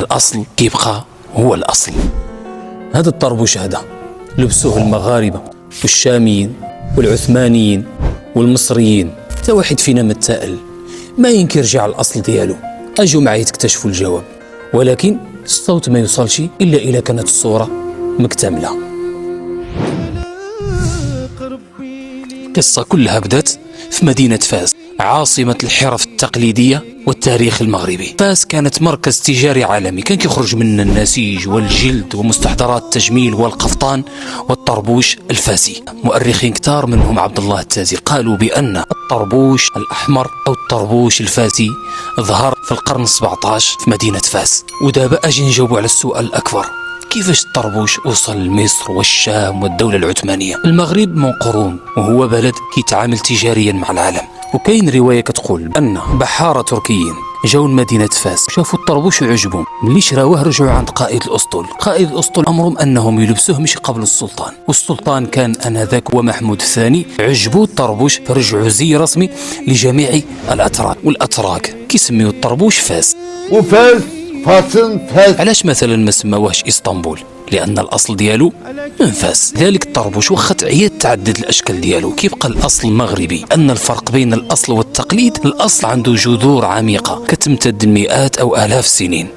الأصل كيبقى هو الأصل. هذا الطربوش هذا لبسوه المغاربة والشاميين والعثمانيين والمصريين، حتى واحد فينا متسائل ما يمكن يرجع الأصل ديالو. أجوا معي تكتشفوا الجواب، ولكن الصوت ما يوصلش إلا إذا كانت الصورة مكتملة. القصة كلها بدأت في مدينة فاس، عاصمة الحرف التقليدية والتاريخ المغربي. فاس كانت مركز تجاري عالمي، كان كيخرج من النسيج والجلد ومستحضرات التجميل والقفطان والطربوش الفاسي. مؤرخين كتار منهم عبد الله التازي قالوا بأن الطربوش الأحمر أو الطربوش الفاسي ظهر في القرن 17 في مدينة فاس. ودابا أجي نجاوب على السؤال الأكبر، كيفاش الطربوش وصل لمصر والشام والدولة العثمانية؟ المغرب من قرون وهو بلد كيتعامل تجاريا مع العالم، وكاين رواية كتقول أن بحارة تركيين جاو لمدينة فاس، شافوا الطربوش وعجبهم، ملي شراوه رجعوا عند قائد الأسطول. قائد الأسطول أمرهم أنهم يلبسوه مش قبل السلطان، والسلطان كان آنذاك هو محمود الثاني. عجبوا الطربوش فرجعوا زي رسمي لجميع الأتراك، والأتراك كيسميو الطربوش فاس. وفاس فاسن فاس. علاش مثلا ما سماوهش اسطنبول؟ لأن الأصل ديالو من فاس. ذلك الطربوش واخا تعيد تعدد الأشكال ديالو كيبقى الأصل مغربي. أن الفرق بين الأصل والتقليد، الأصل عنده جذور عميقة كتمتد مئات أو آلاف السنين.